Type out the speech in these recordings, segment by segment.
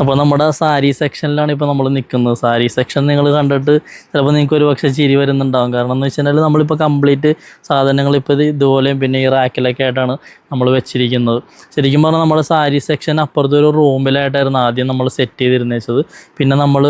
അപ്പോൾ നമ്മുടെ സാരി സെക്ഷനിലാണ് ഇപ്പോൾ നമ്മൾ നിൽക്കുന്നത്. സാരി സെക്ഷൻ നിങ്ങൾ കണ്ടിട്ട് ചിലപ്പോൾ നിങ്ങൾക്ക് ഒരു പക്ഷേ ചിരി വരുന്നുണ്ടാകും. കാരണം എന്ന് വെച്ചിട്ടുണ്ടെങ്കിൽ നമ്മളിപ്പോൾ കംപ്ലീറ്റ് സാധനങ്ങൾ ഇപ്പോൾ ഇതുപോലെയും പിന്നെ ഈ റാക്കിലൊക്കെ ആയിട്ടാണ് നമ്മൾ വെച്ചിരിക്കുന്നത്. ശരിക്കും പറഞ്ഞാൽ നമ്മുടെ സാരി സെക്ഷൻ അപ്പുറത്തൊരു റൂമിലായിട്ടായിരുന്നു ആദ്യം നമ്മൾ സെറ്റ് ചെയ്തിരുന്നത്. പിന്നെ നമ്മൾ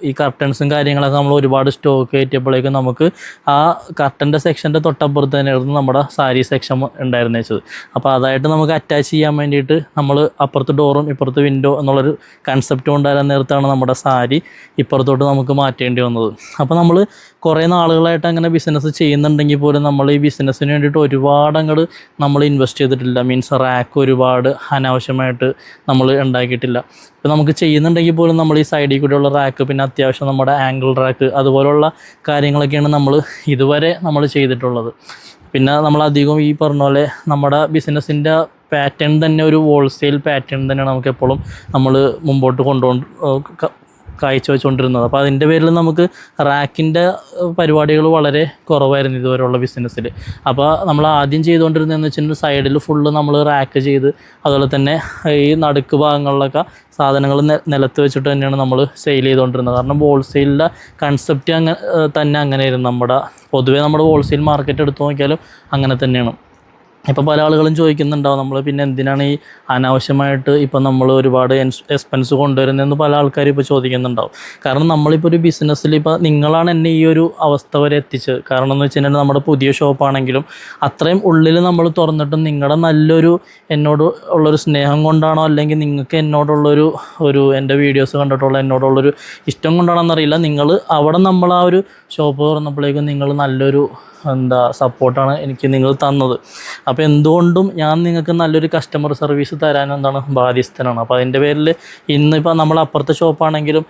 ഈ കർട്ടൻസും കാര്യങ്ങളൊക്കെ നമ്മൾ ഒരുപാട് സ്റ്റോക്ക് കയറ്റിയപ്പോഴേക്കും നമുക്ക് ആ കർട്ടൻ്റെ സെക്ഷൻ്റെ തൊട്ടപ്പുറത്ത് തന്നെയായിരുന്നു നമ്മുടെ സാരി സെക്ഷൻ ഉണ്ടായിരുന്നത്. അപ്പോൾ അതായിട്ട് നമുക്ക് അറ്റാച്ച് ചെയ്യാൻ വേണ്ടിയിട്ട് നമ്മൾ അപ്പുറത്ത് ഡോറും ഇപ്പുറത്ത് വിൻഡോ എന്നുള്ളൊരു കൺസെപ്റ്റ് കൊണ്ടുവരാൻ നേരത്താണ് നമ്മുടെ സാരി ഇപ്പുറത്തോട്ട് നമുക്ക് മാറ്റേണ്ടി വന്നത്. അപ്പോൾ നമ്മൾ കുറേ നാളുകളായിട്ട് അങ്ങനെ ബിസിനസ് ചെയ്യുന്നുണ്ടെങ്കിൽ പോലും നമ്മൾ ഈ ബിസിനസ്സിന് വേണ്ടിയിട്ട് ഒരുപാട് അങ്ങോട്ട് നമ്മൾ ഇൻവെസ്റ്റ് ചെയ്തിട്ടില്ല. മീൻസ് റാക്ക് ഒരുപാട് അനാവശ്യമായിട്ട് നമ്മൾ ഉണ്ടാക്കിയിട്ടില്ല. ഇപ്പോൾ നമുക്ക് ചെയ്യുന്നുണ്ടെങ്കിൽ പോലും നമ്മൾ ഈ സൈഡിൽ കൂടെയുള്ള റാക്ക്, പിന്നെ അത്യാവശ്യം നമ്മുടെ ആംഗിൾ റാക്ക്, അതുപോലുള്ള കാര്യങ്ങളൊക്കെയാണ് നമ്മൾ ഇതുവരെ നമ്മൾ ചെയ്തിട്ടുള്ളത്. പിന്നെ നമ്മളധികം ഈ പറഞ്ഞ പോലെ നമ്മുടെ ബിസിനസ്സിൻ്റെ പാറ്റേൺ തന്നെ ഒരു ഹോൾസെയിൽ പാറ്റേൺ തന്നെയാണ് നമുക്ക് എപ്പോഴും നമ്മൾ മുമ്പോട്ട് കാഴ്ച വെച്ചുകൊണ്ടിരുന്നത്. അപ്പോൾ അതിൻ്റെ പേരിൽ നമുക്ക് റാക്കിൻ്റെ പരിപാടികൾ വളരെ കുറവായിരുന്നു ഇതുവരെയുള്ള ബിസിനസ്സിൽ. അപ്പോൾ നമ്മൾ ആദ്യം ചെയ്തുകൊണ്ടിരുന്നതെന്ന് വെച്ചിട്ടുണ്ടെങ്കിൽ സൈഡിൽ ഫുള്ള് നമ്മൾ റാക്ക് ചെയ്ത് അതുപോലെ തന്നെ ഈ നടുക്ക് ഭാഗങ്ങളിലൊക്കെ സാധനങ്ങൾ നിലത്ത് വെച്ചിട്ട് തന്നെയാണ് നമ്മൾ സെയിൽ ചെയ്തുകൊണ്ടിരുന്നത്. കാരണം ഹോൾസെയിലിൻ്റെ കൺസെപ്റ്റ് അങ്ങനെയായിരുന്നു. പൊതുവേ നമ്മുടെ ഹോൾസെയിൽ മാർക്കറ്റ് എടുത്തു നോക്കിയാലും അങ്ങനെ തന്നെയാണ്. ഇപ്പോൾ പല ആളുകളും ചോദിക്കുന്നുണ്ടാവും, നമ്മൾ പിന്നെ എന്തിനാണ് ഈ അനാവശ്യമായിട്ട് ഇപ്പം നമ്മൾ ഒരുപാട് എക്സ്പെൻസ് കൊണ്ടുവരുന്നതെന്ന് പല ആൾക്കാരും ഇപ്പോൾ ചോദിക്കുന്നുണ്ടാവും. കാരണം നമ്മളിപ്പോൾ ഒരു ബിസിനസ്സിൽ ഇപ്പോൾ നിങ്ങളാണ് എന്നെ ഈ ഒരു അവസ്ഥ വരെ എത്തിച്ചത്. കാരണം എന്ന് വെച്ചിട്ടുണ്ടെങ്കിൽ നമ്മുടെ പുതിയ ഷോപ്പാണെങ്കിലും അത്രയും ഉള്ളിൽ നമ്മൾ തുറന്നിട്ടും നിങ്ങളുടെ നല്ലൊരു എന്നോട് ഉള്ളൊരു സ്നേഹം കൊണ്ടാണോ അല്ലെങ്കിൽ നിങ്ങൾക്ക് എന്നോടുള്ളൊരു എൻ്റെ വീഡിയോസ് കണ്ടിട്ടുള്ള എന്നോടുള്ളൊരു ഇഷ്ടം കൊണ്ടാണോ എന്നറിയില്ല, നിങ്ങൾ അവിടെ നമ്മൾ ആ ഒരു ഷോപ്പ് തുറന്നപ്പോഴേക്കും നിങ്ങൾ നല്ലൊരു സപ്പോർട്ടാണ് എനിക്ക് നിങ്ങൾ തന്നത്. അപ്പോൾ എന്തുകൊണ്ടും ഞാൻ നിങ്ങൾക്ക് നല്ലൊരു കസ്റ്റമർ സർവീസ് തരാൻ ബാധ്യസ്ഥനാണ്. അപ്പോൾ അതിൻ്റെ പേരിൽ ഇന്നിപ്പോൾ നമ്മൾ അപ്പുറത്തെ ഷോപ്പാണെങ്കിലും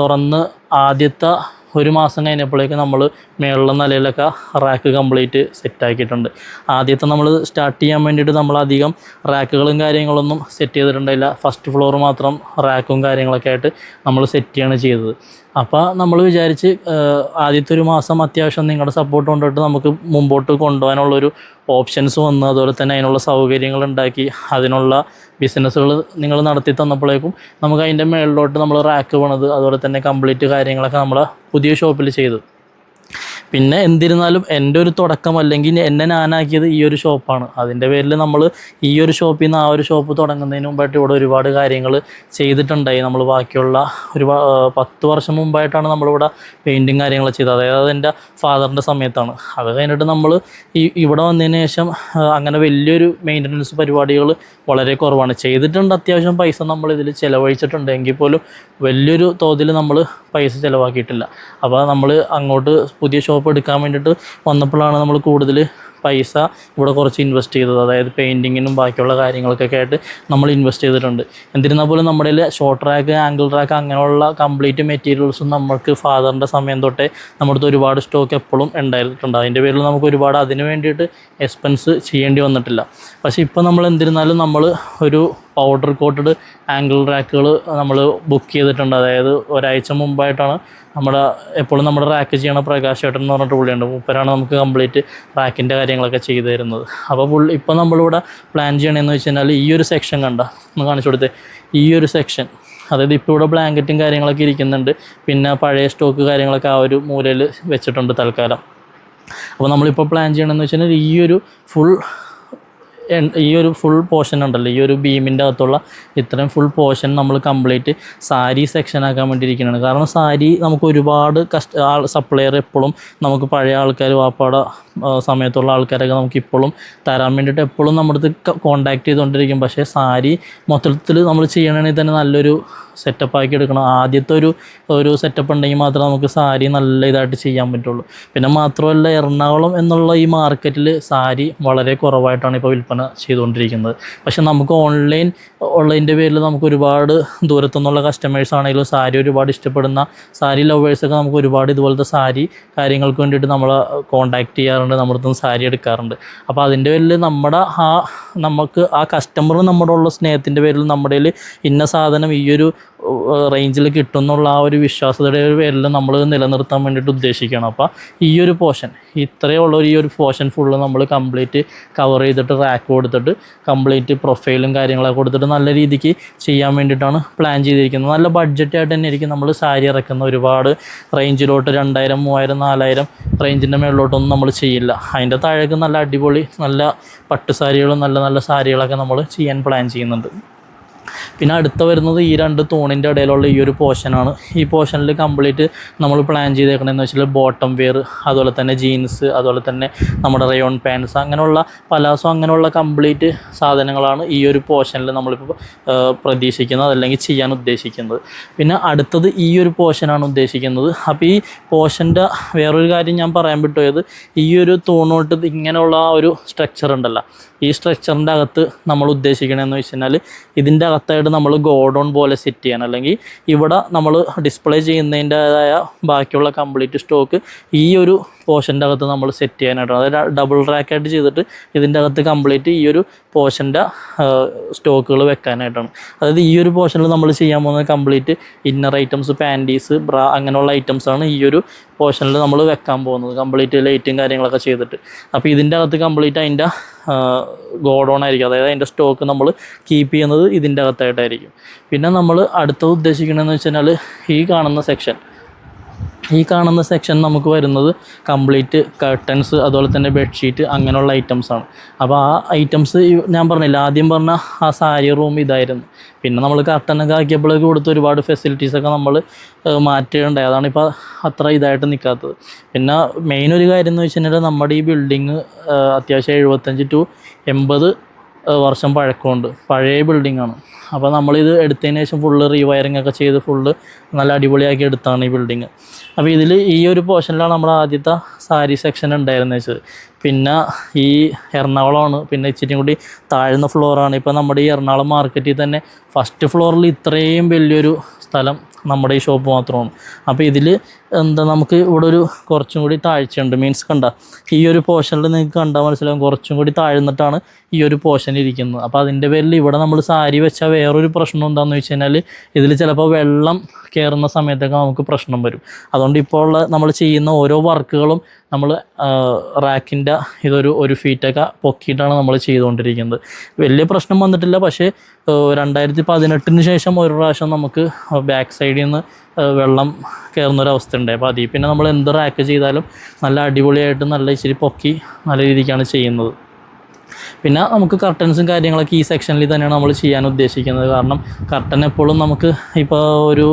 തുറന്ന് ആദ്യത്തെ ഒരു മാസം കഴിഞ്ഞപ്പോഴേക്കും നമ്മൾ മേളുള്ള നിലയിലൊക്കെ റാക്ക് കംപ്ലീറ്റ് സെറ്റാക്കിയിട്ടുണ്ട്. ആദ്യത്തെ നമ്മൾ സ്റ്റാർട്ട് ചെയ്യാൻ വേണ്ടിയിട്ട് നമ്മളധികം റാക്കുകളും കാര്യങ്ങളൊന്നും സെറ്റ് ചെയ്തിട്ടുണ്ടായില്ല. ഫസ്റ്റ് ഫ്ലോർ മാത്രം റാക്കും കാര്യങ്ങളൊക്കെ ആയിട്ട് നമ്മൾ സെറ്റ് ചെയ്യാണ് ചെയ്തത്. അപ്പോൾ നമ്മൾ വിചാരിച്ച് ആദ്യത്തെ ഒരു മാസം അത്യാവശ്യം നിങ്ങളുടെ സപ്പോർട്ട് കൊണ്ടിട്ട് നമുക്ക് മുമ്പോട്ട് കൊണ്ടുപോകാനുള്ളൊരു ഓപ്ഷൻസ് വന്നു. അതുപോലെ തന്നെ അതിനുള്ള സൗകര്യങ്ങൾ ഉണ്ടാക്കി അതിനുള്ള ബിസിനസ്സുകൾ നിങ്ങൾ നടത്തി തന്നപ്പോഴേക്കും നമുക്ക് അതിൻ്റെ മേളിലോട്ട് നമ്മൾ റാക്ക് പണിത് അതുപോലെ തന്നെ കംപ്ലീറ്റ് കാര്യങ്ങളൊക്കെ നമ്മൾ പുതിയ ഷോപ്പിൽ ചെയ്തു. പിന്നെ എന്തിരുന്നാലും എൻ്റെ ഒരു തുടക്കം അല്ലെങ്കിൽ എന്നെ ഞാനാക്കിയത് ഈ ഒരു ഷോപ്പാണ്. അതിൻ്റെ പേരിൽ നമ്മൾ ഈ ഒരു ഷോപ്പിൽ നിന്ന് ആ ഒരു ഷോപ്പ് തുടങ്ങുന്നതിന് മുമ്പായിട്ട് ഇവിടെ ഒരുപാട് കാര്യങ്ങൾ ചെയ്തിട്ടുണ്ടായി. നമ്മൾ ബാക്കിയുള്ള 10 വർഷം മുമ്പായിട്ടാണ് നമ്മളിവിടെ പെയിൻറ്റിങ് കാര്യങ്ങൾ ചെയ്തത്. അതായത് എൻ്റെ ഫാദറിൻ്റെ സമയത്താണ്. അത് കഴിഞ്ഞിട്ട് നമ്മൾ ഇവിടെ വന്നതിന് ശേഷം അങ്ങനെ വലിയൊരു മെയിൻ്റനൻസ് പരിപാടികൾ വളരെ കുറവാണ്. ചെയ്തിട്ടുണ്ട്, അത്യാവശ്യം പൈസ നമ്മളിതിൽ ചിലവഴിച്ചിട്ടുണ്ട്, എങ്കിൽ പോലും വലിയൊരു തോതിൽ നമ്മൾ പൈസ ചിലവാക്കിയിട്ടില്ല. അപ്പോൾ നമ്മൾ അങ്ങോട്ട് പുതിയ ഷോപ്പ് എടുക്കാൻ വേണ്ടിയിട്ട് വന്നപ്പോഴാണ് നമ്മൾ കൂടുതൽ പൈസ ഇവിടെ കുറച്ച് ഇൻവെസ്റ്റ് ചെയ്തത്. അതായത് പെയിൻറ്റിങ്ങിനും ബാക്കിയുള്ള കാര്യങ്ങൾക്കൊക്കെ ആയിട്ട് നമ്മൾ ഇൻവെസ്റ്റ് ചെയ്തിട്ടുണ്ട്. എന്നിരുന്നാൽ പോലും നമ്മുടെ ഷോർട്ട് റാക്ക്, ആംഗിൾ റാക്ക് അങ്ങനെയുള്ള കംപ്ലീറ്റ് മെറ്റീരിയൽസും നമുക്ക് ഫാദറിൻ്റെ സമയം തൊട്ടേ നമ്മുടെ അടുത്ത് ഒരുപാട് സ്റ്റോക്ക് എപ്പോഴും ഉണ്ടായിട്ടുണ്ട്. അതിൻ്റെ പേരിൽ നമുക്ക് ഒരുപാട് അതിന് വേണ്ടിയിട്ട് എക്സ്പെൻസ് ചെയ്യേണ്ടി വന്നിട്ടില്ല. പക്ഷേ ഇപ്പോൾ നമ്മൾ എന്തിരുന്നാലും നമ്മൾ ഒരു പൗഡർ കോട്ടഡ് ആംഗിൾ റാക്കുകൾ നമ്മൾ ബുക്ക് ചെയ്തിട്ടുണ്ട്. അതായത് ഒരാഴ്ച മുമ്പായിട്ടാണ് എപ്പോഴും നമ്മുടെ റാക്ക് ചെയ്യണ പ്രകാശ് ചേട്ടൻ എന്ന് പറഞ്ഞിട്ട് പുള്ളിയുണ്ട്. മൂപ്പരാണ് നമുക്ക് കംപ്ലീറ്റ് റാക്കിൻ്റെ കാര്യങ്ങളൊക്കെ ചെയ്തു തരുന്നത്. അപ്പോൾ ഇപ്പോൾ നമ്മളിവിടെ പ്ലാൻ ചെയ്യണമെന്ന് വെച്ച് കഴിഞ്ഞാൽ ഈ ഒരു സെക്ഷൻ ഒന്ന് കാണിച്ചു കൊടുത്തേ. ഈ ഒരു സെക്ഷൻ, അതായത് ഇപ്പോൾ ഇവിടെ ബ്ലാങ്കറ്റും കാര്യങ്ങളൊക്കെ ഇരിക്കുന്നുണ്ട്. പിന്നെ പഴയ സ്റ്റോക്ക് കാര്യങ്ങളൊക്കെ ആ ഒരു മൂലയിൽ വെച്ചിട്ടുണ്ട് തൽക്കാലം. അപ്പോൾ നമ്മളിപ്പോൾ പ്ലാൻ ചെയ്യണമെന്ന് വെച്ച് കഴിഞ്ഞാൽ ഈ ഒരു ഫുൾ പോർഷൻ ഉണ്ടല്ലോ, ഈ ഒരു ബീമിൻ്റെ അകത്തുള്ള ഇത്രയും ഫുൾ പോർഷൻ നമ്മൾ കംപ്ലീറ്റ് സാരി സെക്ഷനാക്കാൻ വേണ്ടിയിരിക്കുന്നതാണ്. കാരണം സാരി നമുക്ക് ഒരുപാട് സപ്ലയർ എപ്പോഴും നമുക്ക് പഴയ ആൾക്കാർ വാപ്പാടെ സമയത്തുള്ള ആൾക്കാരൊക്കെ നമുക്ക് ഇപ്പോഴും തരാൻ വേണ്ടിയിട്ട് എപ്പോഴും നമ്മുടെ അടുത്ത് കോൺടാക്ട് ചെയ്തുകൊണ്ടിരിക്കും. പക്ഷേ സാരി മൊത്തത്തിൽ നമ്മൾ ചെയ്യണമെങ്കിൽ തന്നെ നല്ലൊരു സെറ്റപ്പാക്കി എടുക്കണം. ആദ്യത്തെ ഒരു സെറ്റപ്പ് ഉണ്ടെങ്കിൽ മാത്രമേ നമുക്ക് സാരി നല്ല ഇതായിട്ട് ചെയ്യാൻ പറ്റുള്ളൂ. പിന്നെ മാത്രമല്ല, എറണാകുളം എന്നുള്ള ഈ മാർക്കറ്റിൽ സാരി വളരെ കുറവായിട്ടാണ് ഇപ്പോൾ വിൽപ്പന ചെയ്തുകൊണ്ടിരിക്കുന്നത്. പക്ഷെ നമുക്ക് ഓൺലൈൻ ഉള്ളതിൻ്റെ പേരിൽ നമുക്ക് ഒരുപാട് ദൂരത്തുനിന്നുള്ള കസ്റ്റമേഴ്സ് ആണെങ്കിലും സാരി ഒരുപാട് ഇഷ്ടപ്പെടുന്ന സാരി ലവേഴ്സൊക്കെ നമുക്ക് ഒരുപാട് ഇതുപോലത്തെ സാരി കാര്യങ്ങൾക്ക് വേണ്ടിയിട്ട് നമ്മൾ കോൺടാക്ട് ചെയ്യാറുണ്ട്, നമ്മുടെ അടുത്ത് സാരി എടുക്കാറുണ്ട്. അപ്പോൾ അതിൻ്റെ പേരിൽ നമുക്ക് ആ കസ്റ്റമർ നമ്മുടെ ഉള്ള സ്നേഹത്തിൻ്റെ പേരിൽ നമ്മുടെ ഇന്ന സാധനം ഈ ഒരു റേഞ്ചിൽ കിട്ടും എന്നുള്ള ആ ഒരു വിശ്വാസതയുടെ ഒരു പേരിൽ നമ്മൾ നിലനിർത്താൻ വേണ്ടിയിട്ട് ഉദ്ദേശിക്കണം. അപ്പോൾ ഈ ഒരു പോർഷൻ ഇത്രയുള്ള ഈ ഒരു പോർഷൻ ഫുള്ള് നമ്മൾ കംപ്ലീറ്റ് കവർ ചെയ്തിട്ട് റാക്ക് കൊടുത്തിട്ട് കംപ്ലീറ്റ് പ്രൊഫൈലും കാര്യങ്ങളൊക്കെ കൊടുത്തിട്ട് നല്ല രീതിക്ക് ചെയ്യാൻ വേണ്ടിയിട്ടാണ് പ്ലാൻ ചെയ്തിരിക്കുന്നത്. നല്ല ബഡ്ജറ്റായിട്ട് തന്നെ ആയിരിക്കും നമ്മൾ സാരി ഇറക്കുന്ന. ഒരുപാട് റേഞ്ചിലോട്ട് 2000, 3000, 4000 റേഞ്ചിൻ്റെ മേളിലോട്ടൊന്നും നമ്മൾ ചെയ്യില്ല. അതിൻ്റെ താഴേക്ക് നല്ല അടിപൊളി നല്ല പട്ട് സാരികളും നല്ല നല്ല സാരികളൊക്കെ നമ്മൾ ചെയ്യാൻ പ്ലാൻ ചെയ്യുന്നുണ്ട്. പിന്നെ അടുത്ത വരുന്നത് ഈ 2 തൂണിൻ്റെ ഇടയിലുള്ള ഈ ഒരു പോർഷനാണ്. ഈ പോർഷനിൽ കംപ്ലീറ്റ് നമ്മൾ പ്ലാൻ ചെയ്തേക്കണമെന്ന് വെച്ചാൽ ബോട്ടം വെയർ, അതുപോലെ തന്നെ ജീൻസ്, അതുപോലെ തന്നെ നമ്മുടെ റയോൺ പാൻസ്, അങ്ങനെയുള്ള പലാസോ അങ്ങനെയുള്ള കംപ്ലീറ്റ് സാധനങ്ങളാണ് ഈ ഒരു പോർഷനിൽ നമ്മളിപ്പോൾ പ്രതീക്ഷിക്കുന്നത് അല്ലെങ്കിൽ ചെയ്യാൻ ഉദ്ദേശിക്കുന്നത്. പിന്നെ അടുത്തത് ഈ ഒരു പോർഷനാണ് ഉദ്ദേശിക്കുന്നത്. അപ്പോൾ ഈ പോർഷൻ്റെ വേറൊരു കാര്യം ഞാൻ പറയാൻ വിട്ടുപോയത്, ഈ ഒരു തൂണോട്ട് ഇങ്ങനെയുള്ള ആ ഒരു സ്ട്രക്ചർ ഉണ്ടല്ലോ, ഈ സ്ട്രക്ചറിൻ്റെ അകത്ത് നമ്മൾ ഉദ്ദേശിക്കണമെന്ന് വെച്ച് കഴിഞ്ഞാൽ ഇതിൻ്റെ അകത്തായിട്ട് നമ്മൾ ഗോഡൗൺ പോലെ സെറ്റ് ചെയ്യാൻ, അല്ലെങ്കിൽ ഇവിടെ നമ്മൾ ഡിസ്പ്ലേ ചെയ്യുന്നതിൻ്റെതായ ബാക്കിയുള്ള കംപ്ലീറ്റ് സ്റ്റോക്ക് ഈ ഒരു പോർഷൻ്റെ അകത്ത് നമ്മൾ സെറ്റ് ചെയ്യാനായിട്ടാണ്. അതായത് ഡബിൾ റാക്കായിട്ട് ചെയ്തിട്ട് ഇതിൻ്റെ അകത്ത് കംപ്ലീറ്റ് ഈ ഒരു പോർഷൻ്റെ സ്റ്റോക്കുകൾ വെക്കാനായിട്ടാണ്. അതായത് ഈ ഒരു പോർഷനിൽ നമ്മൾ ചെയ്യാൻ പോകുന്നത് കംപ്ലീറ്റ് ഇന്നർ ഐറ്റംസ്, പാൻറ്റീസ്, ബ്രാ അങ്ങനെയുള്ള ഐറ്റംസാണ് ഈ ഒരു പോർഷനിൽ നമ്മൾ വെക്കാൻ പോകുന്നത്, കംപ്ലീറ്റ് ലൈറ്റും കാര്യങ്ങളൊക്കെ ചെയ്തിട്ട്. അപ്പോൾ ഇതിൻ്റെ അകത്ത് കംപ്ലീറ്റ് അതിൻ്റെ ഗോഡൗൺ ആയിരിക്കും, അതായത് അതിൻ്റെ സ്റ്റോക്ക് നമ്മൾ കീപ്പ് ചെയ്യുന്നത് ഇതിൻ്റെ അകത്തായിട്ടായിരിക്കും. പിന്നെ നമ്മൾ അടുത്തത് ഉദ്ദേശിക്കണമെന്ന് വെച്ച് കഴിഞ്ഞാൽ ഈ കാണുന്ന സെക്ഷൻ നമുക്ക് വരുന്നത് കംപ്ലീറ്റ് കർട്ടൻസ്, അതുപോലെ തന്നെ ബെഡ്ഷീറ്റ് അങ്ങനെയുള്ള ഐറ്റംസാണ്. അപ്പോൾ ആ ഐറ്റംസ് ഞാൻ പറഞ്ഞില്ല, ആദ്യം പറഞ്ഞ ആ സാരി റൂം ഇതായിരുന്നു. പിന്നെ നമ്മൾ കർട്ടനൊക്കെ ആക്കിയപ്പോഴേക്ക് കൊടുത്ത് ഒരുപാട് ഫെസിലിറ്റീസൊക്കെ നമ്മൾ മാറ്റേണ്ടായി. അതാണിപ്പോൾ അത്ര ഇതായിട്ട് നിൽക്കാത്തത്. പിന്നെ മെയിൻ ഒരു കാര്യം എന്ന് വെച്ച് കഴിഞ്ഞാൽ നമ്മുടെ ഈ ബിൽഡിങ് അത്യാവശ്യം 75 to 80 വർഷം പഴക്കമുണ്ട്, പഴയ ബിൽഡിങ്ങാണ്. അപ്പോൾ നമ്മളിത് എടുത്തതിന് ശേഷം ഫുള്ള് റീവയറിംഗ് ഒക്കെ ചെയ്ത് ഫുള്ള് നല്ല അടിപൊളിയാക്കി എടുത്താണ് ഈ ബിൽഡിങ്. അപ്പോൾ ഇതിൽ ഈ ഒരു പോർഷനിലാണ് നമ്മുടെ ആദ്യത്തെ സാരി സെക്ഷൻ ഉണ്ടായിരുന്നത് വെച്ചത്. പിന്നെ ഈ എറണാകുളമാണ്, പിന്നെ ഇച്ചിരി കൂടി താഴ്ന്ന ഫ്ലോറാണ്. ഇപ്പോൾ നമ്മുടെ ഈ എറണാകുളം മാർക്കറ്റിൽ തന്നെ ഫസ്റ്റ് ഫ്ലോറിൽ ഇത്രയും വലിയൊരു സ്ഥലം നമ്മുടെ ഈ ഷോപ്പ് മാത്രമാണ്. അപ്പോൾ ഇതിൽ നമുക്ക് ഇവിടെ ഒരു കുറച്ചും കൂടി താഴ്ചയുണ്ട്. മീൻസ് ഈ ഒരു പോർഷനിൽ നിങ്ങൾക്ക് കണ്ടാൽ മനസ്സിലാവും കുറച്ചും കൂടി താഴ്ന്നിട്ടാണ് ഈ ഒരു പോർഷൻ ഇരിക്കുന്നത്. അപ്പോൾ അതിൻ്റെ പേരിൽ ഇവിടെ നമ്മൾ സാരി വെച്ചാൽ വേറൊരു പ്രശ്നം എന്താണെന്ന് വെച്ച് കഴിഞ്ഞാൽ ഇതിൽ ചിലപ്പോൾ വെള്ളം കയറുന്ന സമയത്തൊക്കെ നമുക്ക് പ്രശ്നം വരും. അതുകൊണ്ട് ഇപ്പോൾ നമ്മൾ ചെയ്യുന്ന ഓരോ വർക്കുകളും നമ്മൾ റാക്കിൻ്റെ ഒരു ഫീറ്റൊക്കെ പൊക്കിയിട്ടാണ് നമ്മൾ ചെയ്തുകൊണ്ടിരിക്കുന്നത്. വലിയ പ്രശ്നം വന്നിട്ടില്ല. പക്ഷേ 2018 ശേഷം ഒരു പ്രാവശ്യം നമുക്ക് ബാക്ക് സൈഡിൽ നിന്ന് വെള്ളം കയറുന്നൊരവസ്ഥ ഉണ്ടായി. അപ്പോൾ അതിൽ പിന്നെ നമ്മൾ എന്ത് റാക്ക് ചെയ്താലും നല്ല അടിപൊളിയായിട്ട് നല്ല ഇച്ചിരി പൊക്കി നല്ല രീതിക്കാണ് ചെയ്യുന്നത്. പിന്നെ നമുക്ക് കർട്ടൻസും കാര്യങ്ങളൊക്കെ ഈ സെക്ഷനിൽ തന്നെയാണ് നമ്മൾ ചെയ്യാൻ ഉദ്ദേശിക്കുന്നത്. കാരണം കർട്ടൻ എപ്പോഴും നമുക്ക് ഇപ്പോൾ ഒരു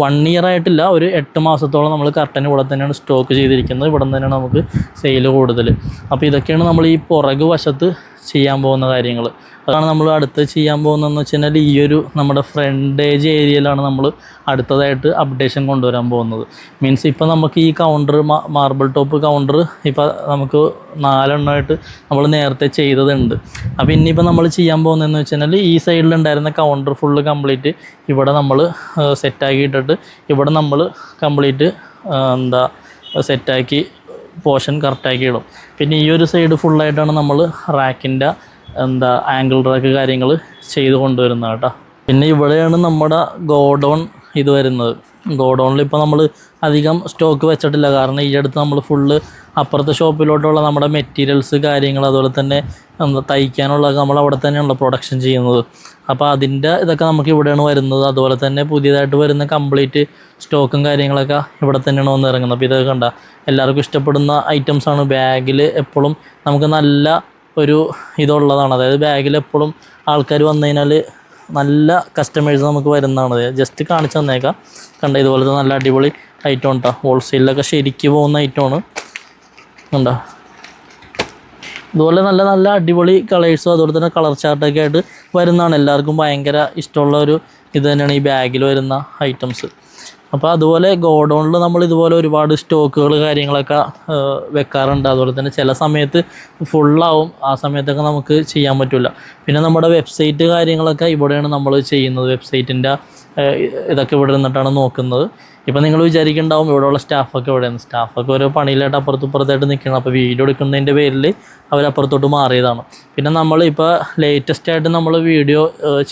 1 year ആയിട്ടില്ല, ഒരു 8 മാസത്തോളം നമ്മൾ കർട്ടൻ ഇവിടെ തന്നെയാണ് സ്റ്റോക്ക് ചെയ്തിരിക്കുന്നത്. ഇവിടെ തന്നെയാണ് നമുക്ക് സെയിൽ കൂടുതൽ. അപ്പോൾ ഇതൊക്കെയാണ് നമ്മൾ ഈ പുറകു വശത്ത് ചെയ്യാൻ പോകുന്ന കാര്യങ്ങൾ. അതാണ് നമ്മൾ അടുത്ത് ചെയ്യാൻ പോകുന്നതെന്ന് വെച്ച് കഴിഞ്ഞാൽ ഈ ഒരു നമ്മുടെ ഫ്രണ്ടേജ് ഏരിയയിലാണ് നമ്മൾ അടുത്തതായിട്ട് അപ്ഡേഷൻ കൊണ്ടുവരാൻ പോകുന്നത്. മീൻസ് ഇപ്പോൾ നമുക്ക് ഈ കൗണ്ടർ മാർബിൾ ടോപ്പ് കൗണ്ടർ ഇപ്പോൾ നമുക്ക് 4 എണ്ണമായിട്ട് നമ്മൾ നേരത്തെ ചെയ്തതുണ്ട്. അപ്പോൾ ഇനിയിപ്പോൾ നമ്മൾ ചെയ്യാൻ പോകുന്നതെന്ന് വെച്ച് കഴിഞ്ഞാൽ ഈ സൈഡിലുണ്ടായിരുന്ന കൗണ്ടർ ഫുള്ള് കംപ്ലീറ്റ് ഇവിടെ നമ്മൾ സെറ്റാക്കിയിട്ടിട്ട് ഇവിടെ നമ്മൾ കംപ്ലീറ്റ് സെറ്റാക്കി പോർഷൻ കറക്റ്റാക്കി ഇടും. പിന്നെ ഈ ഒരു സൈഡ് ഫുള്ളായിട്ടാണ് നമ്മൾ റാക്കിൻ്റെ ആംഗിൾ റാക്ക് കാര്യങ്ങൾ ചെയ്ത് കൊണ്ടുവരുന്നത് കേട്ടോ. പിന്നെ ഇവിടെയാണ് നമ്മുടെ ഗോഡൗൺ ഇത് വരുന്നത്. ഗോഡൗണിൽ ഇപ്പോൾ നമ്മൾ അധികം സ്റ്റോക്ക് വെച്ചിട്ടില്ല. കാരണം ഈ അടുത്ത് നമ്മൾ ഫുള്ള് അപ്പുറത്തെ ഷോപ്പിലോട്ടുള്ള നമ്മുടെ മെറ്റീരിയൽസ് കാര്യങ്ങൾ അതുപോലെ തന്നെ തയ്ക്കാനുള്ളതൊക്കെ നമ്മൾ അവിടെ തന്നെയാണല്ലോ പ്രൊഡക്ഷൻ ചെയ്യുന്നത്. അപ്പോൾ അതിൻ്റെ ഇതൊക്കെ നമുക്ക് ഇവിടെയാണ് വരുന്നത്. അതുപോലെ തന്നെ പുതിയതായിട്ട് വരുന്ന കംപ്ലീറ്റ് സ്റ്റോക്കും കാര്യങ്ങളൊക്കെ ഇവിടെ തന്നെയാണ് വന്ന് ഇറങ്ങുന്നത്. അപ്പോൾ ഇതൊക്കെ കണ്ട എല്ലാവർക്കും ഇഷ്ടപ്പെടുന്ന ഐറ്റംസാണ്. ബാഗിൽ എപ്പോഴും നമുക്ക് നല്ല ഒരു ഇതുള്ളതാണ്. അതായത് ബാഗിൽ എപ്പോഴും ആൾക്കാർ വന്നു കഴിഞ്ഞാൽ നല്ല കസ്റ്റമേഴ്സ് നമുക്ക് വരുന്നതാണ്. ജസ്റ്റ് കാണിച്ചു തന്നേക്കാം. ഇതുപോലത്തെ നല്ല അടിപൊളി ഐറ്റം ഉണ്ടോ, ഹോൾസെയിലൊക്കെ ശരിക്ക് പോകുന്ന ഐറ്റമാണ്. ഉണ്ടോ ഇതുപോലെ നല്ല നല്ല അടിപൊളി കളേഴ്സും അതുപോലെ തന്നെ കളർ ചാർട്ടൊക്കെ ആയിട്ട് വരുന്നതാണ്. എല്ലാവർക്കും ഭയങ്കര ഇഷ്ടമുള്ള ഒരു ഇത് തന്നെയാണ് ഈ ബാഗിൽ വരുന്ന ഐറ്റംസ്. അപ്പോൾ അതുപോലെ ഗോഡൗണിൽ നമ്മൾ ഇതുപോലെ ഒരുപാട് സ്റ്റോക്കുകൾ കാര്യങ്ങളൊക്കെ വെക്കാറുണ്ട്. അതുപോലെ തന്നെ ചില സമയത്ത് ഫുള്ളാവും, ആ സമയത്തൊക്കെ നമുക്ക് ചെയ്യാൻ പറ്റില്ല. പിന്നെ നമ്മുടെ വെബ്സൈറ്റ് കാര്യങ്ങളൊക്കെ ഇവിടെയാണ് നമ്മൾ ചെയ്യുന്നത്. വെബ്സൈറ്റിൻ്റെ ഇതൊക്കെ ഇവിടെ നിന്നിട്ടാണ് നോക്കുന്നത്. ഇപ്പം നിങ്ങൾ വിചാരിക്കുന്നുണ്ടാവും ഇവിടെയുള്ള സ്റ്റാഫൊക്കെ എവിടെയാണ്, സ്റ്റാഫൊക്കെ ഓരോ പണിയിലായിട്ട് അപ്പുറത്തായിട്ട് നിൽക്കണം. അപ്പോൾ വീഡിയോ എടുക്കുന്നതിൻ്റെ പേരിൽ അവരപ്പുറത്തോട്ട് മാറിയതാണ്. പിന്നെ നമ്മൾ ഇപ്പോൾ ലേറ്റസ്റ്റ് ആയിട്ട് നമ്മൾ വീഡിയോ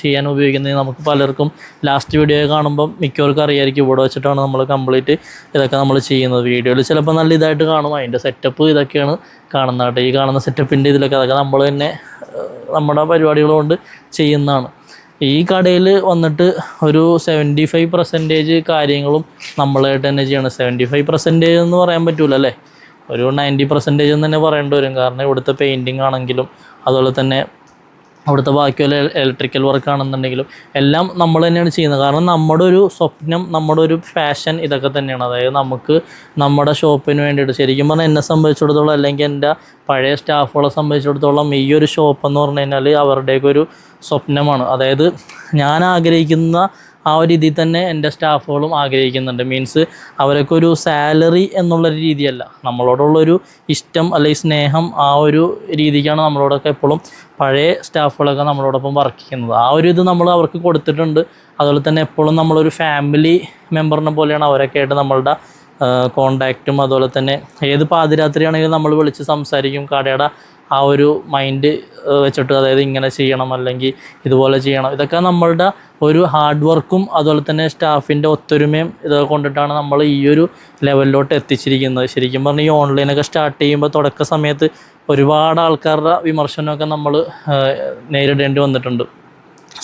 ചെയ്യാൻ ഉപയോഗിക്കുന്നത് നമുക്ക് പലർക്കും ലാസ്റ്റ് വീഡിയോ കാണുമ്പം മിക്കവർക്കും അറിയായിരിക്കും ഇവിടെ വെച്ചിട്ടാണ് നമ്മൾ കംപ്ലീറ്റ് ഇതൊക്കെ നമ്മൾ ചെയ്യുന്നത്. വീഡിയോയിൽ ചിലപ്പോൾ നല്ല ഇതായിട്ട് കാണും, അതിൻ്റെ സെറ്റപ്പ് ഇതൊക്കെയാണ് കാണുന്നതായിട്ട്. ഈ കാണുന്ന സെറ്റപ്പിൻ്റെ ഇതിലൊക്കെ അതൊക്കെ നമ്മൾ തന്നെ നമ്മുടെ പരിപാടികൾ കൊണ്ട് ചെയ്യുന്നതാണ്. ഈ കടയിൽ വന്നിട്ട് ഒരു 75% കാര്യങ്ങളും നമ്മളായിട്ട് തന്നെ ചെയ്യണം. 75% എന്ന് പറയാൻ പറ്റൂല അല്ലേ, ഒരു 90% എന്ന് തന്നെ പറയേണ്ടി വരും. കാരണം ഇവിടുത്തെ പെയിൻറ്റിങ് ആണെങ്കിലും അതുപോലെ തന്നെ അവിടുത്തെ ബാക്കിയുള്ള ഇലക്ട്രിക്കൽ വർക്ക് ആണെന്നുണ്ടെങ്കിലും എല്ലാം നമ്മൾ തന്നെയാണ് ചെയ്യുന്നത്. കാരണം നമ്മുടെ ഒരു സ്വപ്നം, നമ്മുടെ ഒരു പാഷൻ ഇതൊക്കെ തന്നെയാണ്. അതായത് നമുക്ക് നമ്മുടെ ഷോപ്പിന് വേണ്ടിയിട്ട് ശരിക്കും പറഞ്ഞാൽ എന്നെ സംബന്ധിച്ചിടത്തോളം അല്ലെങ്കിൽ എൻ്റെ പഴയ സ്റ്റാഫുകളെ സംബന്ധിച്ചിടത്തോളം ഈ ഒരു ഷോപ്പ് എന്ന് പറഞ്ഞു കഴിഞ്ഞാൽ അവരുടെയൊക്കെ ഒരു സ്വപ്നമാണ്. അതായത് ഞാൻ ആഗ്രഹിക്കുന്ന ആ ഒരു രീതിയിൽ തന്നെ എൻ്റെ സ്റ്റാഫുകളും ആഗ്രഹിക്കുന്നുണ്ട്. മീൻസ് അവരൊക്കെ ഒരു സാലറി എന്നുള്ളൊരു രീതിയല്ല, നമ്മളോടുള്ളൊരു ഇഷ്ടം അല്ലെങ്കിൽ സ്നേഹം, ആ ഒരു രീതിക്കാണ് നമ്മളോടൊക്കെ എപ്പോഴും പഴയ സ്റ്റാഫുകളൊക്കെ നമ്മളോടൊപ്പം വർക്ക് ചെയ്യുന്നത്. ആ ഒരു ഇത് നമ്മൾ അവർക്ക് കൊടുത്തിട്ടുണ്ട്. അതുപോലെ തന്നെ എപ്പോഴും നമ്മളൊരു ഫാമിലി മെമ്പറിനെ പോലെയാണ് അവരൊക്കെ ആയിട്ട് നമ്മളുടെ കോണ്ടാക്റ്റും. അതുപോലെ തന്നെ ഏത് പാതിരാത്രിയാണെങ്കിലും നമ്മൾ വിളിച്ച് സംസാരിക്കും. കടയുടെ ആ ഒരു മൈൻഡ് വെച്ചിട്ട്, അതായത് ഇങ്ങനെ ചെയ്യണം അല്ലെങ്കിൽ ഇതുപോലെ ചെയ്യണം, ഇതൊക്കെ നമ്മളുടെ ഒരു ഹാർഡ് വർക്കും അതുപോലെ തന്നെ സ്റ്റാഫിൻ്റെ ഒത്തൊരുമയും ഇതൊക്കെ കൊണ്ടിട്ടാണ് നമ്മൾ ഈ ഒരു ലെവലിലോട്ട് എത്തിച്ചിരിക്കുന്നത്. ശരിക്കും പറഞ്ഞാൽ ഈ ഓൺലൈനൊക്കെ സ്റ്റാർട്ട് ചെയ്യുമ്പോൾ തുടക്ക സമയത്ത് ഒരുപാട് ആൾക്കാരുടെ വിമർശനമൊക്കെ നമ്മൾ നേരിടേണ്ടി വന്നിട്ടുണ്ട്.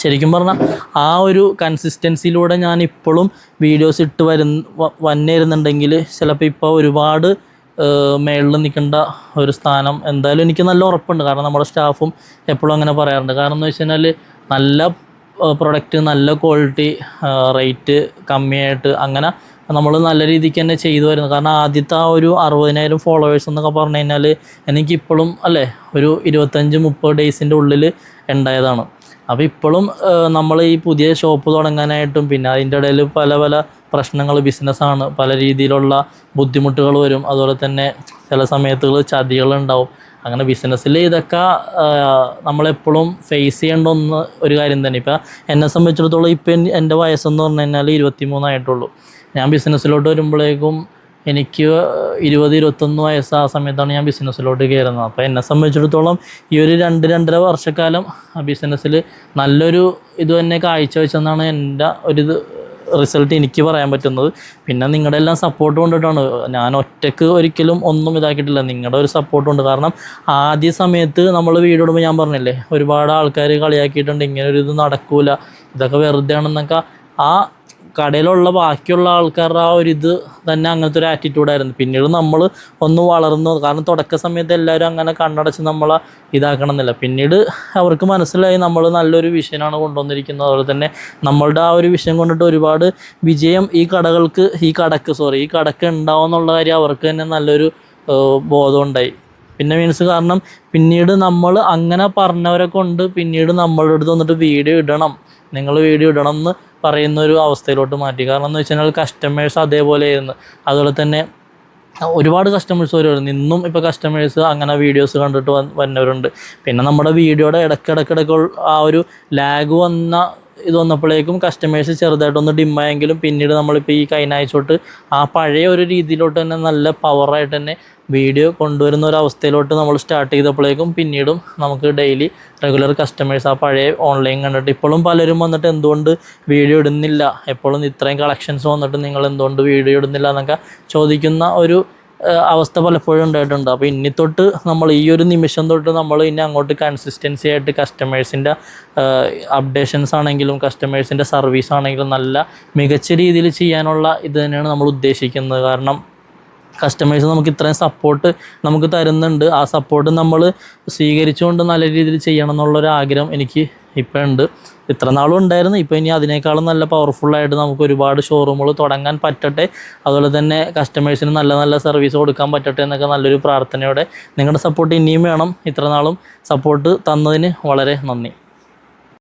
ശരിക്കും പറഞ്ഞാൽ ആ ഒരു കൺസിസ്റ്റൻസിയിലൂടെ ഞാൻ ഇപ്പോഴും വീഡിയോസ് ഇട്ട് വന്നിരുന്നുണ്ടെങ്കിൽ ചിലപ്പോൾ ഇപ്പോൾ ഒരുപാട് മേളിൽ നിൽക്കേണ്ട ഒരു സ്ഥാനം എന്തായാലും എനിക്ക് നല്ല ഉറപ്പുണ്ട്. കാരണം നമ്മുടെ സ്റ്റാഫും എപ്പോഴും അങ്ങനെ പറയാറുണ്ട്. കാരണം എന്ന് വെച്ച് കഴിഞ്ഞാൽ നല്ല പ്രൊഡക്റ്റ്, നല്ല ക്വാളിറ്റി, റേറ്റ് കമ്മിയായിട്ട് അങ്ങനെ നമ്മൾ നല്ല രീതിക്ക് തന്നെ ചെയ്തു വരുന്നത്. കാരണം ആദ്യത്തെ ആ ഒരു 60,000 ഫോളോവേഴ്സ് എന്നൊക്കെ പറഞ്ഞു കഴിഞ്ഞാൽ എനിക്കിപ്പോഴും അല്ലേ ഒരു 25-30 ഡേയ്സിൻ്റെ ഉള്ളിൽ ഉണ്ടായതാണ്. അപ്പോൾ ഇപ്പോഴും നമ്മൾ ഈ പുതിയ ഷോപ്പ് തുടങ്ങാനായിട്ടും പിന്നെ അതിൻ്റെ ഇടയിൽ പല പല പ്രശ്നങ്ങൾ, ബിസിനസ്സാണ്, പല രീതിയിലുള്ള ബുദ്ധിമുട്ടുകൾ വരും. അതുപോലെ തന്നെ ചില സമയത്തുകൾ ചതികളുണ്ടാവും. അങ്ങനെ ബിസിനസ്സിൽ ഇതൊക്കെ നമ്മളെപ്പോഴും ഫേസ് ചെയ്യേണ്ട ഒരു കാര്യം തന്നെ. ഇപ്പം എന്നെ സംബന്ധിച്ചിടത്തോളം ഇപ്പം എൻ്റെ വയസ്സെന്ന് പറഞ്ഞു കഴിഞ്ഞാൽ 23 ആയിട്ടുള്ളൂ. ഞാൻ ബിസിനസ്സിലോട്ട് വരുമ്പോഴേക്കും എനിക്ക് 20-21 വയസ്സ് ആ സമയത്താണ് ഞാൻ ബിസിനസ്സിലോട്ട് കയറുന്നത്. അപ്പോൾ എന്നെ സംബന്ധിച്ചിടത്തോളം ഈ ഒരു 2-2.5 വർഷക്കാലം ബിസിനസ്സിൽ നല്ലൊരു ഇത് തന്നെ കാഴ്ചവെച്ചെന്നാണ് എൻ്റെ ഒരു റിസൾട്ട് എനിക്ക് പറയാൻ പറ്റുന്നത്. പിന്നെ നിങ്ങളുടെ എല്ലാം സപ്പോർട്ട് കൊണ്ടിട്ടാണ്. ഞാൻ ഒറ്റയ്ക്ക് ഒരിക്കലും ഒന്നും ഇതാക്കിയിട്ടില്ല, നിങ്ങളുടെ ഒരു സപ്പോർട്ട് ഉണ്ട്. കാരണം ആദ്യ സമയത്ത് നമ്മൾ വീഡിയോ ഇടുമ്പോൾ ഞാൻ പറഞ്ഞില്ലേ, ഒരുപാട് ആൾക്കാർ കളിയാക്കിയിട്ടുണ്ട്, ഇങ്ങനൊരു ഇത് നടക്കൂല, ഇതൊക്കെ വെറുതെ ആണെന്നൊക്കെ. ആ കടയിലുള്ള ബാക്കിയുള്ള ആൾക്കാരുടെ ആ ഒരു ഇത് തന്നെ അങ്ങനത്തെ ഒരു ആറ്റിറ്റ്യൂഡായിരുന്നു. പിന്നീട് നമ്മൾ ഒന്ന് വളർന്നു. കാരണം തുടക്ക സമയത്ത് എല്ലാവരും അങ്ങനെ കണ്ണടച്ച് നമ്മളെ ഇതാക്കണം എന്നില്ല. പിന്നീട് അവർക്ക് മനസ്സിലായി നമ്മൾ നല്ലൊരു വിഷയമാണ് കൊണ്ടുവന്നിരിക്കുന്നത്. അതുപോലെ തന്നെ നമ്മളുടെ ആ ഒരു വിഷയം കൊണ്ടിട്ട് ഒരുപാട് വിജയം ഈ കടക്ക് ഉണ്ടാവും എന്നുള്ള കാര്യം അവർക്ക് തന്നെ നല്ലൊരു ബോധം ഉണ്ടായി. പിന്നെ മീൻസ് കാരണം പിന്നീട് നമ്മൾ അങ്ങനെ പറഞ്ഞവരെ കൊണ്ട് പിന്നീട് നമ്മളുടെ അടുത്ത് വന്നിട്ട് നിങ്ങൾ വീഡിയോ ഇടണം എന്ന് പറയുന്ന ഒരു അവസ്ഥയിലോട്ട് മാറ്റി. കാരണം എന്ന് വെച്ച് കഴിഞ്ഞാൽ കസ്റ്റമേഴ്സ് അതേപോലെ ആയിരുന്നു. അതുപോലെ തന്നെ ഒരുപാട് കസ്റ്റമേഴ്സ് വരുമായിരുന്നു. ഇന്നും ഇപ്പോൾ കസ്റ്റമേഴ്സ് അങ്ങനെ വീഡിയോസ് കണ്ടിട്ട് വന്നവരുണ്ട്. പിന്നെ നമ്മുടെ വീഡിയോയുടെ ഇടയ്ക്കിടയ്ക്ക് ആ ഒരു ലാഗ് വന്നപ്പോഴേക്കും കസ്റ്റമേഴ്സ് ചെറുതായിട്ടൊന്ന് ഡിമ്മായെങ്കിലും പിന്നീട് നമ്മളിപ്പോൾ ഈ കഴിഞ്ഞ ആഴ്ച ആ പഴയ ഒരു രീതിയിലോട്ട് തന്നെ നല്ല പവറായിട്ട് തന്നെ വീഡിയോ കൊണ്ടുവരുന്ന ഒരു അവസ്ഥയിലോട്ട് നമ്മൾ സ്റ്റാർട്ട് ചെയ്തപ്പോഴേക്കും പിന്നീടും നമുക്ക് ഡെയിലി റെഗുലർ കസ്റ്റമേഴ്സ് ആ പഴയ ഓൺലൈൻ കണ്ടിട്ട് ഇപ്പോഴും പലരും വന്നിട്ട് എന്തുകൊണ്ട് വീഡിയോ ഇടുന്നില്ല, എപ്പോഴും ഇത്രയും കളക്ഷൻസ് വന്നിട്ട് നിങ്ങൾ എന്തുകൊണ്ട് വീഡിയോ ഇടുന്നില്ല എന്നൊക്കെ ചോദിക്കുന്ന ഒരു അവസ്ഥ പലപ്പോഴും ഉണ്ടായിട്ടുണ്ട്. അപ്പോൾ ഇനി തൊട്ട് നമ്മൾ ഈ ഒരു നിമിഷം തൊട്ട് നമ്മൾ ഇനി അങ്ങോട്ട് കൺസിസ്റ്റൻസി ആയിട്ട് കസ്റ്റമേഴ്സിൻ്റെ അപ്ഡേഷൻസ് ആണെങ്കിലും കസ്റ്റമേഴ്സിൻ്റെ സർവീസ് ആണെങ്കിലും നല്ല മികച്ച രീതിയിൽ ചെയ്യാനുള്ള ഇത് തന്നെയാണ് നമ്മൾ ഉദ്ദേശിക്കുന്നത്. കാരണം കസ്റ്റമേഴ്സ് നമുക്ക് ഇത്രയും സപ്പോർട്ട് നമുക്ക് തരുന്നുണ്ട്. ആ സപ്പോർട്ട് നമ്മൾ സ്വീകരിച്ചുകൊണ്ട് നല്ല രീതിയിൽ ചെയ്യണം എന്നുള്ളൊരു ആഗ്രഹം എനിക്ക് ഇപ്പോൾ ഉണ്ട്. ഇത്ര നാളും ഉണ്ടായിരുന്നു. ഇപ്പോൾ ഇനി അതിനേക്കാളും നല്ല പവർഫുള്ളായിട്ട് നമുക്ക് ഒരുപാട് ഷോറൂമുകൾ തുടങ്ങാൻ പറ്റട്ടെ. അതുപോലെ തന്നെ കസ്റ്റമേഴ്സിന് നല്ല നല്ല സർവീസ് കൊടുക്കാൻ പറ്റട്ടെ എന്നൊക്കെ നല്ലൊരു പ്രാർത്ഥനയോടെ നിങ്ങളുടെ സപ്പോർട്ട് ഇനിയും വേണം. ഇത്ര നാളും സപ്പോർട്ട് തന്നതിന് വളരെ നന്ദി.